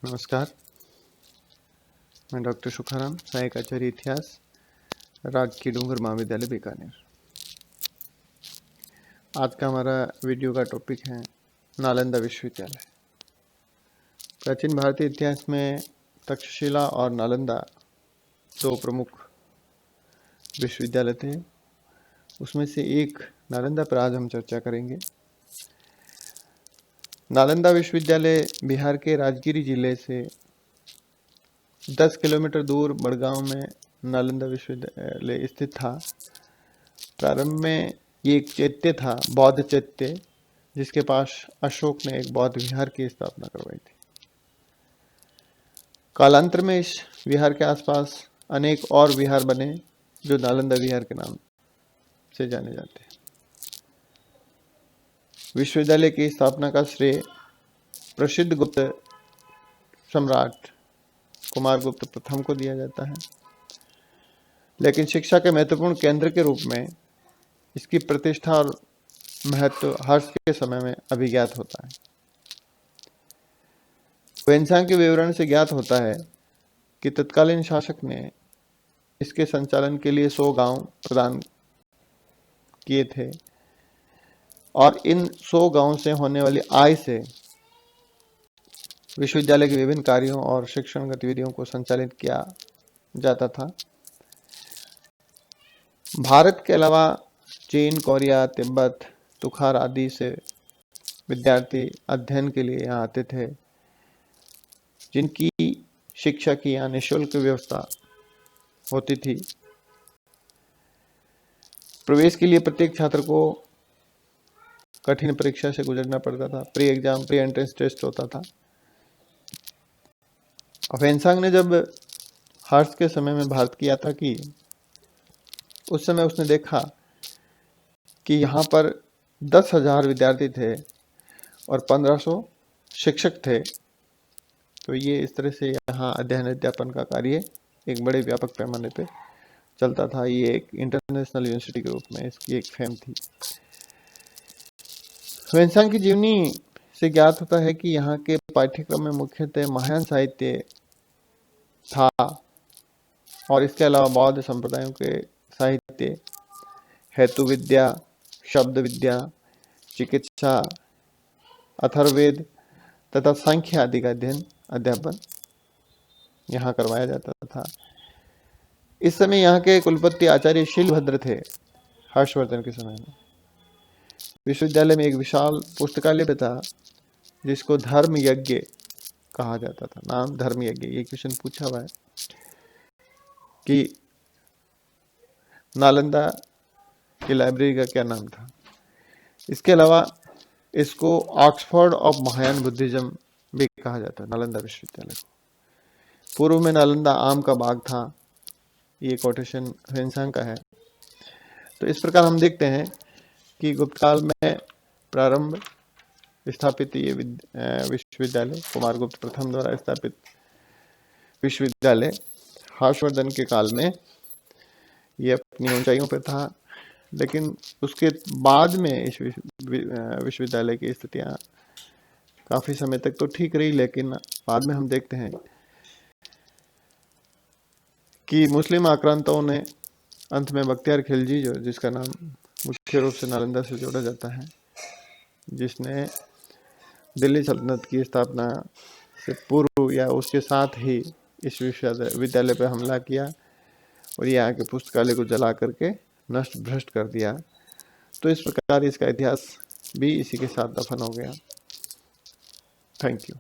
नमस्कार, मैं डॉक्टर सुखाराम, सहायक आचार्य इतिहास, राजकीय डूंगर महाविद्यालय बीकानेर। आज का हमारा वीडियो का टॉपिक है नालंदा विश्वविद्यालय। प्राचीन भारतीय इतिहास में तक्षशिला और नालंदा दो प्रमुख विश्वविद्यालय थे। उसमें से एक नालंदा पर आज हम चर्चा करेंगे। नालंदा विश्वविद्यालय बिहार के राजगिरी जिले से 10 किलोमीटर दूर बड़गांव में नालंदा विश्वविद्यालय स्थित था। प्रारंभ में ये एक चैत्य था, बौद्ध चैत्य, जिसके पास अशोक ने एक बौद्ध विहार की स्थापना करवाई थी। कालांतर में इस विहार के आसपास अनेक और विहार बने जो नालंदा विहार के नाम से जाने जाते हैं। विश्वविद्यालय की स्थापना का श्रेय प्रसिद्ध गुप्त सम्राट कुमारगुप्त प्रथम को दिया जाता है, लेकिन शिक्षा के महत्वपूर्ण केंद्र के रूप में इसकी प्रतिष्ठा और महत्व हर्ष के समय में अभिज्ञात होता है। ह्वेनसांग के विवरण से ज्ञात होता है कि तत्कालीन शासक ने इसके संचालन के लिए 100 गांव प्रदान किए थे और इन 100 गांवों से होने वाली आय से विश्वविद्यालय के विभिन्न कार्यों और शिक्षण गतिविधियों को संचालित किया जाता था। भारत के अलावा चीन, कोरिया, तिब्बत, तुखार आदि से विद्यार्थी अध्ययन के लिए यहाँ आते थे, जिनकी शिक्षा की यहाँ निःशुल्क व्यवस्था होती थी। प्रवेश के लिए प्रत्येक छात्र को कठिन परीक्षा से गुजरना पड़ता था। Pre exam, pre entrance test होता था। ह्वेनसांग ने जब हर्ष के समय में भारत की यात्रा की, उस समय उसने देखा कि यहाँ पर 10,000 विद्यार्थी थे और 1500 शिक्षक थे। तो ये इस तरह से यहाँ अध्ययन अध्यापन का कार्य एक बड़े व्यापक पैमाने पे चलता था। ये एक इंटरनेशनल यूनिवर्सिटी के रूप में इसकी एक फेम थी। ह्वेनसांग की जीवनी से ज्ञात होता है कि यहाँ के पाठ्यक्रम में मुख्यतः महायान साहित्य था और इसके अलावा बौद्ध संप्रदायों के साहित्य, हेतु विद्या, शब्द विद्या, चिकित्सा, अथर्ववेद तथा सांख्य आदि का अध्यापन यहाँ करवाया जाता था। इस समय यहाँ के कुलपति आचार्य शीलभद्र थे। हर्षवर्धन के समय में विश्वविद्यालय में एक विशाल पुस्तकालय भी था जिसको धर्म यज्ञ कहा जाता था। नाम धर्म यज्ञ। ये क्वेश्चन पूछा हुआ है कि नालंदा की लाइब्रेरी का क्या नाम था। इसके अलावा इसको ऑक्सफोर्ड ऑफ महायान बुद्धिज्म भी कहा जाता है, नालंदा विश्वविद्यालय को। पूर्व में नालंदा आम का बाग था। ये कोटेशन ह्वेनसांग का है। तो इस प्रकार हम देखते हैं कि गुप्त काल में प्रारंभ स्थापित ये विश्वविद्यालय, कुमारगुप्त प्रथम द्वारा स्थापित विश्वविद्यालय, हर्षवर्धन के काल में ये अपनी ऊंचाइयों पर था, लेकिन उसके बाद में इस विश्वविद्यालय की स्थितियां काफी समय तक तो ठीक रही, लेकिन बाद में हम देखते हैं कि मुस्लिम आक्रांताओं ने अंत में बख्तियार खिलजी, जो जिसका नाम मुख्य रूप से नालंदा से जोड़ा जाता है, जिसने दिल्ली सल्तनत की स्थापना से पूर्व या उसके साथ ही इस विश्वविद्यालय पर हमला किया और यहाँ के पुस्तकालय को जला करके नष्ट भ्रष्ट कर दिया। तो इस प्रकार इसका इतिहास भी इसी के साथ दफन हो गया। Thank you.